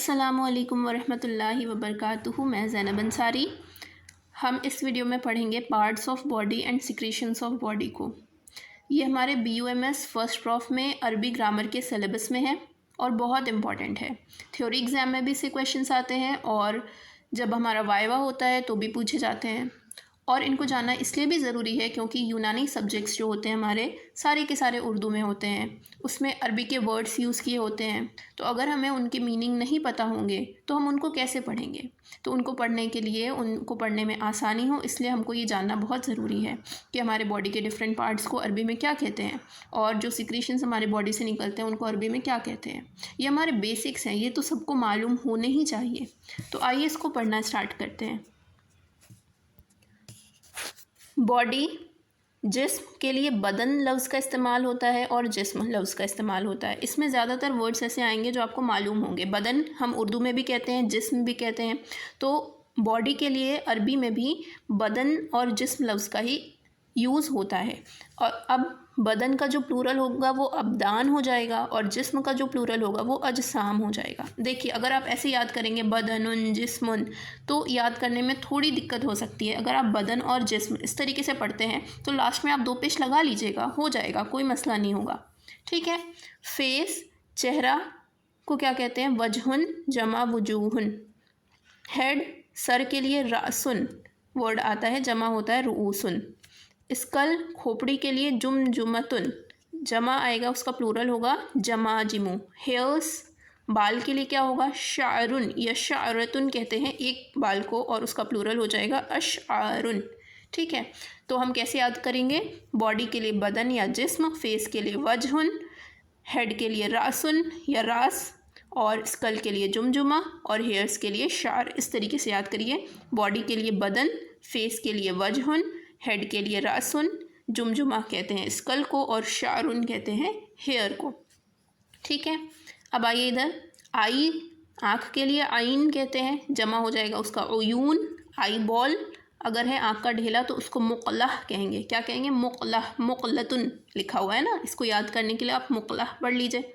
अस्सलामु अलैकुम वरहमतुल्लाहि वबरकातुहू। मैं ज़ैनब अंसारी। हम इस वीडियो में पढ़ेंगे parts of body and secretions of body को। ये हमारे BUMS फर्स्ट प्रॉफ में अरबी ग्रामर के सिलेबस में है और बहुत इम्पॉर्टेंट है। थ्योरी एग्ज़ाम में भी इससे क्वेश्चंस आते हैं और जब हमारा वाइवा होता है तो भी पूछे जाते हैं। और इनको जानना इसलिए भी ज़रूरी है क्योंकि यूनानी सब्जेक्ट्स जो होते हैं हमारे सारे के सारे उर्दू में होते हैं, उसमें अरबी के वर्ड्स यूज़ किए होते हैं। तो अगर हमें उनके मीनिंग नहीं पता होंगे तो हम उनको कैसे पढ़ेंगे। तो उनको पढ़ने के लिए उनको पढ़ने में आसानी हो इसलिए हमको ये जानना बहुत ज़रूरी है कि हमारे बॉडी के डिफरेंट पार्ट्स को अरबी में क्या कहते हैं और जो सिक्रीशंस हमारे बॉडी से निकलते हैं उनको अरबी में क्या कहते हैं। ये हमारे बेसिक्स हैं, ये तो सबको मालूम होने ही चाहिए। तो आइए इसको पढ़ना स्टार्ट करते हैं। बॉडी, जिस्म के लिए बदन लफ्ज़ का इस्तेमाल होता है और जिस्म लफ्ज़ का इस्तेमाल होता है। इसमें ज़्यादातर वर्ड्स ऐसे आएंगे जो आपको मालूम होंगे। बदन हम उर्दू में भी कहते हैं, जिस्म भी कहते हैं। तो बॉडी के लिए अरबी में भी बदन और जिस्म लफ्ज़ का ही यूज़ होता है। और अब बदन का जो प्लूरल होगा वो अबदान हो जाएगा और जिस्म का जो प्लूरल होगा वो अजसाम हो जाएगा। देखिए, अगर आप ऐसे याद करेंगे बदनुन जिस्मुन तो याद करने में थोड़ी दिक्कत हो सकती है। अगर आप बदन और जिस्म इस तरीके से पढ़ते हैं तो लास्ट में आप 2 पेश लगा लीजिएगा, हो जाएगा, कोई मसला नहीं होगा। ठीक है। फेस, चेहरा को क्या कहते हैं? वजहुन जमा वजूहुन। हेड, सर के लिए रासुन वर्ड आता है, जमा होता है रूउसुन। स्कल, खोपड़ी के लिए जुमजुमतुन, जमा आएगा, उसका प्लूरल होगा जमाजिमु। हेयर्स, बाल के लिए क्या होगा? शारुन या शारतुन कहते हैं एक बाल को और उसका प्लूरल हो जाएगा अशारुन। ठीक है। तो हम कैसे याद करेंगे? बॉडी के लिए बदन या जिस्म, फेस के लिए वजहुन, हेड के लिए रासुन या रास और स्कल के लिए जुमजुमा और हेयर्स के लिए शार। इस तरीके से याद करिए। बॉडी के लिए बदन, फेस के लिए वजहुन, हेड के लिए रासुन, जुमजुमा कहते हैं स्कल को और शारुन कहते हैं हेयर को। ठीक है। अब आइए इधर। आई, आँख के लिए आइन कहते हैं, जमा हो जाएगा उसका उयून। आई बॉल अगर है आँख का ढेला तो उसको मुक़ल्लह कहेंगे। क्या कहेंगे? मुक़ल्लह, मुक़ल्लतुन लिखा हुआ है ना, इसको याद करने के लिए आप मुक़ल्लह पढ़ लीजिए,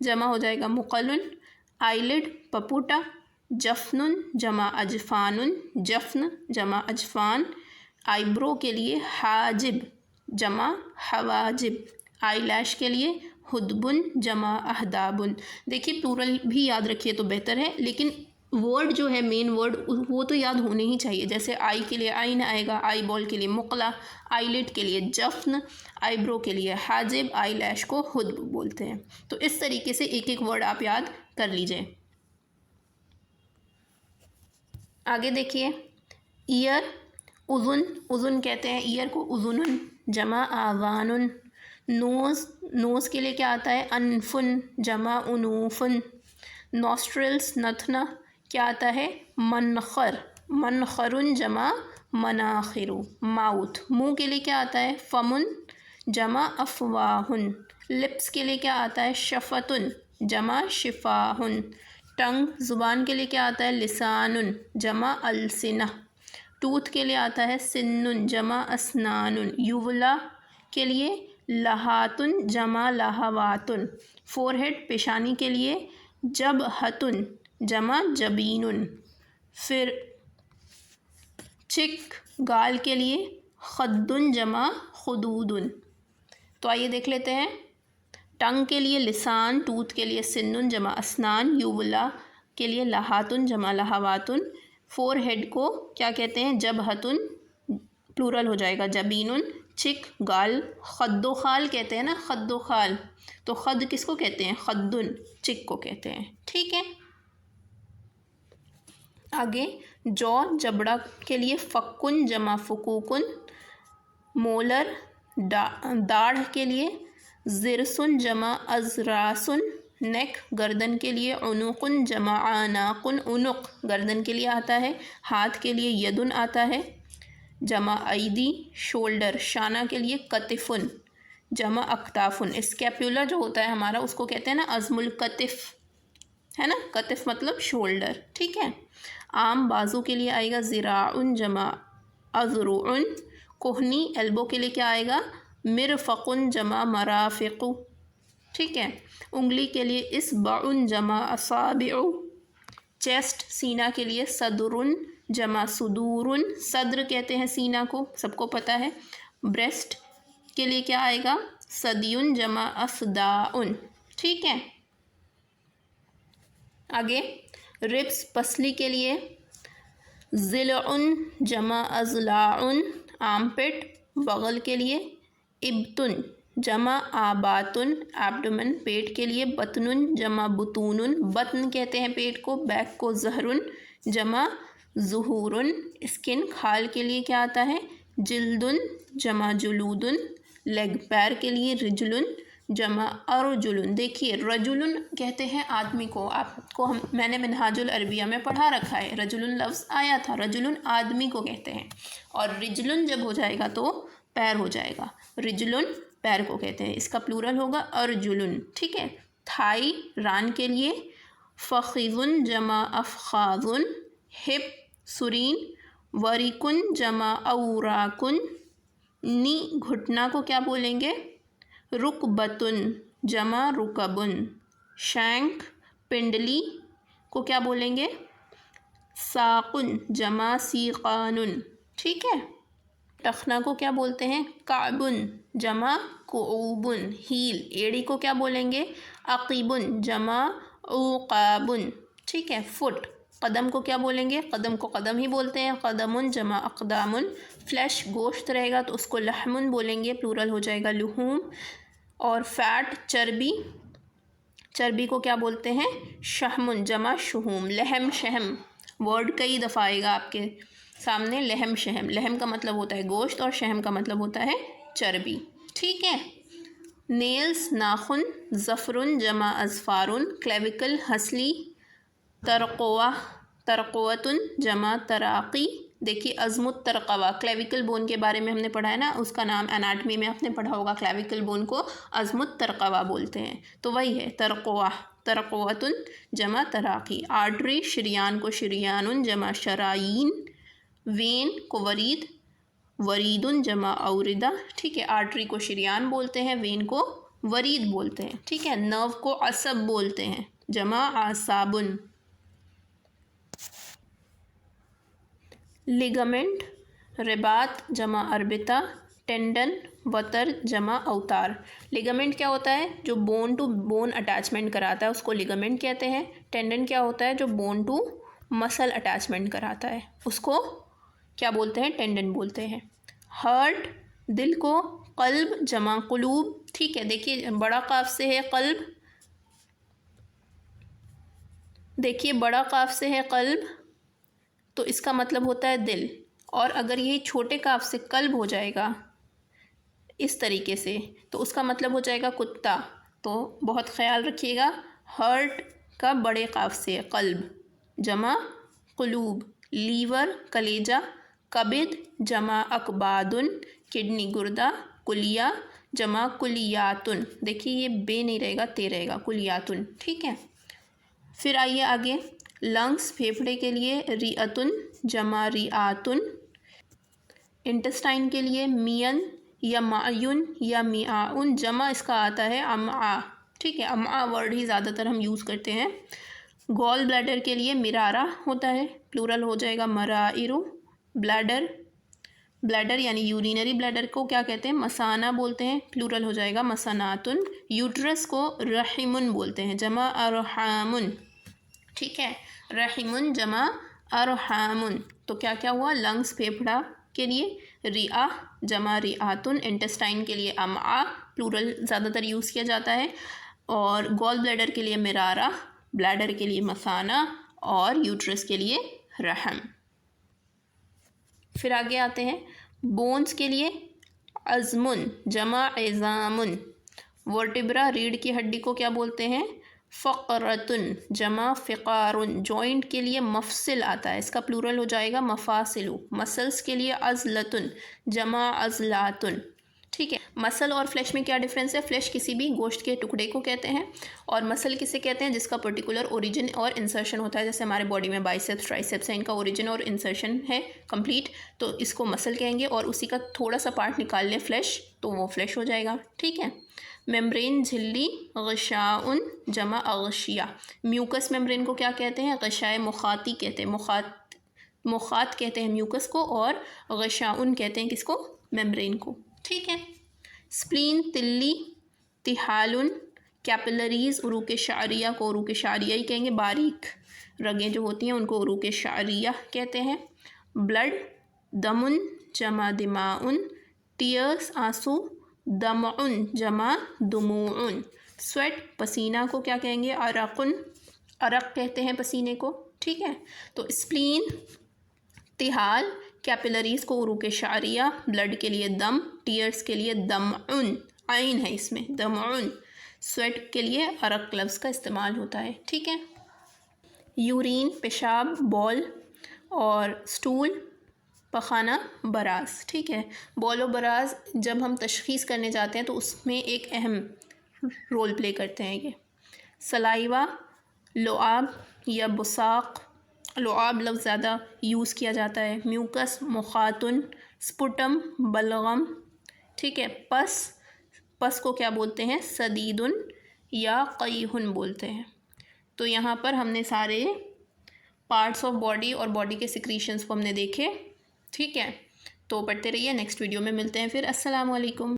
जमा हो जाएगा मुक़ल्लुन। आईलिड, पपूटा। जफ़नुन जमा अजफ़ानुन, जफ़न जमा अजफ़ान। आईब्रो के लिए हाजिब, जमा हवाजिब। आई लैश के लिए हुदबुन, जमा अहदाबुन। देखिए, प्लूरल भी याद रखिए तो बेहतर है, लेकिन वर्ड जो है मेन वर्ड वो तो याद होने ही चाहिए। जैसे आई के लिए आइन आएगा, आई बॉल के लिए मुक़ला, आईलिड के लिए जफ़न, आईब्रो के लिए हाजिब, आई लैश को हुदब बोलते हैं। तो इस तरीके से एक एक वर्ड आप याद कर लीजिए। आगे देखिए। ईयर, उज़ुन, उज़ुन कहते हैं ईयर को, उज़ुनुन जमा आवानुन। नोज़, नोज़ के लिए क्या आता है? अनफुन जमा उनूफुन। नॉस्ट्रल्स, नथना क्या आता है? मनखर, मनखरुन जमा मनाखिरु। माउथ, मुंह के लिए क्या आता है? फमुन जमा अफवाहुन। लिप्स के लिए क्या आता है? शफ़तुन जमा शिफाहुन। टंग, ज़ुबान के लिए क्या आता है? लिसानुन जमा अलसिना। टूथ के लिए आता है सिन्नुन जमा असनानुन। युवला के लिए लहातुन जमा लहवातुन। फोरहेड, पेशानी के लिए जबहतुन जमा जबीनुन। फिर चिक, गाल के लिए खद्दुन जमा खुदूदुन। तो आइए देख लेते हैं। टंग के लिए लिसान, टूथ के लिए सिन्नुन जमा असनान, युवला के लिए लहातुन जमा लहवातुन। फोर हेड को क्या कहते हैं? जबहतुन, प्लूरल हो जाएगा जबीनुन। चिक, गाल, खद्दो खाल कहते हैं ना, खद्दो खाल, तो खद किसको कहते हैं? खद्दुन, चिक को कहते हैं। ठीक है। आगे जौ, जबड़ा के लिए फ़क्कुन जमा फ़ुकूकुन। मोलर, दाढ़ के लिए ज़िरसुन जमा अज़रासुन। नेक, गर्दन के लिए उनुकुन जमा आनाकुन, उनुक गर्दन के लिए आता है। हाथ के लिए यदुन आता है, जमा ऐदी। शोल्डर, शाना के लिए कतिफुन जमा अक्ताफुन। स्कैपुलर जो होता है हमारा उसको कहते हैं ना अज़मुल कतिफ, है ना, कतिफ मतलब शोल्डर। ठीक है। आम, बाजू के लिए आएगा ज़िराउन जमा अज़रुउन। कोहनी, एल्बो के लिए क्या आएगा? मिरफ़क़ुन जमा मराफ़िक़ु। ठीक है। उंगली के लिए इसबाउन जमा असाबिउ। چیسٹ سینہ کے لیے صدرن جمع صدورن، صدر کہتے ہیں سینہ کو، سب کو پتہ ہے۔ بریسٹ کے لیے کیا آئے گا؟ صدیون جمع افداؤن، ٹھیک ہے۔ آگے ربس پسلی کے لیے ضلعن جمع اضلاعن، آرم پٹ بغل کے لیے ابتن جمع آباتن، ایبڈومن پیٹ کے لیے بطنن جمع بطونن، بطن کہتے ہیں پیٹ کو، بیک کو ظہرن جمع ظہورن، اسکن کھال کے لیے کیا آتا ہے؟ جلدن جمع جلودن، لیگ پیر کے لیے رجلن جمع ارجلن۔ دیکھیے رجلن کہتے ہیں آدمی کو، آپ کو میں نے منہاج العربیہ میں پڑھا رکھا ہے، رجلن لفظ آیا تھا، رجلن آدمی کو کہتے ہیں، اور رجلن جب ہو جائے گا تو پیر ہو جائے گا، رجلن پیر کو کہتے ہیں، اس کا پلورل ہوگا ارجلن، ٹھیک ہے۔ تھائی ران کے لیے فخذن جمع افخاذن، ہپ سرین وریکن جمع اوراکن، نی گھٹنا کو کیا بولیں گے؟ رکبتن جمع رکبن، شینک پنڈلی کو کیا بولیں گے؟ ساقن جمع سیقانن، ٹھیک ہے۔ ٹخنا کو کیا بولتے ہیں؟ کعبن جمع کعوبن، ہیل ایڑی کو کیا بولیں گے؟ عقیبن جمع عقابن، ٹھیک ہے۔ فٹ قدم کو کیا بولیں گے؟ قدم کو قدم ہی بولتے ہیں، قدمن جمع اقدامن۔ فلیش گوشت رہے گا تو اس کو لحمن بولیں گے، پلورل ہو جائے گا لحوم۔ اور فیٹ چربی، چربی کو کیا بولتے ہیں؟ شحمن جمع شحوم۔ لحم شحم ورڈ کئی دفعہ آئے گا آپ کے سامنے، لحم شحم، لحم کا مطلب ہوتا ہے گوشت اور شحم کا مطلب ہوتا ہے چربی، ٹھیک ہے۔ نیلز ناخن، ظفرن جمع اظفارن، کلیویکل ہنسلی، ترقوہ ترقوتن جمع تراقی۔ دیکھیے عظم الترقوہ کلیویکل بون کے بارے میں ہم نے پڑھا ہے نا، اس کا نام اناٹمی میں آپ نے پڑھا ہوگا، کلیویکل بون کو عظم الترقوہ بولتے ہیں، تو وہی ہے ترقوہ ترقوتن جمع تراقی۔ آرٹری شریان کو شریانن جمع شرائین، وین کو ورید وریدن جمع اوردہ، ٹھیک ہے۔ آرٹری کو شریان بولتے ہیں، وین کو ورید بولتے ہیں، ٹھیک ہے۔ نرو کو عصب بولتے ہیں، جمع اعصابن۔ لیگامنٹ رباط جمع اربطہ، ٹینڈن وتر جمع اوتار۔ لیگامنٹ کیا ہوتا ہے؟ جو بون ٹو بون اٹیچمنٹ کراتا ہے اس کو لیگامنٹ کہتے ہیں۔ ٹینڈن کیا ہوتا ہے؟ جو بون ٹو مسل اٹیچمنٹ کراتا ہے اس کو کیا بولتے ہیں؟ ٹینڈن بولتے ہیں۔ ہارٹ دل کو، قلب جمع قلوب، ٹھیک ہے۔ دیکھیے بڑا قاف سے ہے قلب، دیکھیے بڑا قاف سے ہے قلب تو اس کا مطلب ہوتا ہے دل، اور اگر یہی چھوٹے قاف سے قلب ہو جائے گا اس طریقے سے تو اس کا مطلب ہو جائے گا کتا، تو بہت خیال رکھیے گا۔ ہارٹ کا بڑے قاف سے قلب جمع قلوب، لیور کلیجہ، کبد جمع اکبادن، کڈنی گردہ، کلیہ جمع کلیاتن، دیکھیے یہ بے نہیں رہے گا تے رہے گا، کلیاتن، ٹھیک ہے۔ پھر آئیے آگے لنگس پھیپھڑے کے لیے ریعتن جمع ریعاتن، انٹسٹائن کے لیے مین یا معیون یا میعاؤن، جمع اس کا آتا ہے امعاء، ٹھیک ہے۔ امعاء ورڈ ہی زیادہ تر ہم یوز کرتے ہیں۔ گال بلیڈر کے لیے مرارہ ہوتا ہے، پلورل ہو جائے گا مرائرو۔ بلیڈر بلیڈر یعنی یورینری بلیڈر کو کیا کہتے ہیں؟ مثانہ بولتے ہیں، پلورل ہو جائے گا مثاناتن۔ یوٹرس کو رحمن بولتے ہیں، جمع ارحامن، ٹھیک ہے۔ رحمن جمع ارحامن، تو کیا کیا ہوا؟ لنگس پھیپھڑا کے لیے ریعہ جمع ریعاتن، انٹسٹائن کے لیے امعاء، پلورل زیادہ تر یوز کیا جاتا ہے، اور گال بلیڈر کے لیے مرارہ، بلیڈر کے لیے مثانہ، اور یوٹرس کے لیے رحم۔ پھر آگے آتے ہیں بونز کے لیے عظمن جمع عظامن۔ ورٹیبرا ریڑھ کی ہڈی کو کیا بولتے ہیں؟ فقرتن جمع فقارن۔ جوائنٹ کے لیے مفصل آتا ہے، اس کا پلورل ہو جائے گا مفاصلو۔ مسلس کے لیے عضلتن جمع عضلاتن، ٹھیک ہے۔ مسل اور فلیش میں کیا ڈفرینس ہے؟ فلیش کسی بھی گوشت کے ٹکڑے کو کہتے ہیں، اور مسل کسے کہتے ہیں؟ جس کا پرٹیکولر اوریجن اور انسرشن ہوتا ہے، جیسے ہمارے باڈی میں بائسیپس ٹرائسیپس ہیں، ان کا اوریجن اور انسرشن ہے کمپلیٹ، تو اس کو مسل کہیں گے، اور اسی کا تھوڑا سا پارٹ نکال لیں فلیش تو وہ فلیش ہو جائے گا، ٹھیک ہے۔ मेम्ब्रेन झिल्ली, गशाउन जमा अगशिया। म्यूकस मेम्ब्रेन को क्या कहते हैं? गशाए मुखाती कहते हैं, मुखात कहते हैं म्यूकस को, और गशाउन कहते हैं किसको? मेम्ब्रेन को। ठीक है। स्प्लीन, तिल्ली, तिहालुन, कैपिलरीज, उरूक शारिया को उरूक शारिया ही कहेंगे, बारीक रगें जो होती हैं उनको उरूक शारिया कहते हैं। ब्लड, दमुन जमा दिमाउन, टीयर्स आंसू, दमउन जमा दुमूउन। स्वेट, पसीना को क्या कहेंगे? अरकुन, अरक कहते हैं पसीने को। ठीक है। तो स्प्लीन, तिहाल, कैपिलरीज को उरूक शारिया, ब्लड के लिए दम, टीयर्स के लिए दमउन, आइन है इसमें दमउन, स्वेट के लिए अरक लफ्ज़ का इस्तेमाल होता है। ठीक है। यूरिन, पेशाब, बॉल, और स्टूल, पखाना, बराज। ठीक है। बॉल और बराज जब हम तशख़ीस करने जाते हैं तो उसमें एक अहम रोल प्ले करते हैं ये। सलाइवा, लुआब या बुसाक, लुआब लफ्ज़ ज़्यादा यूज़ किया जाता है। म्यूकस, मुखातुन, स्पुटम, बलगम। ठीक है। पस को क्या बोलते हैं? सदीदुन या क़ईहुन बोलते हैं। तो यहाँ पर हमने सारे पार्ट्स ऑफ बॉडी और बॉडी के सिक्रीशंस को हमने देखे। ठीक है। तो पढ़ते रहिए, नेक्स्ट वीडियो में मिलते हैं फिर। अस्सलाम वालेकुम।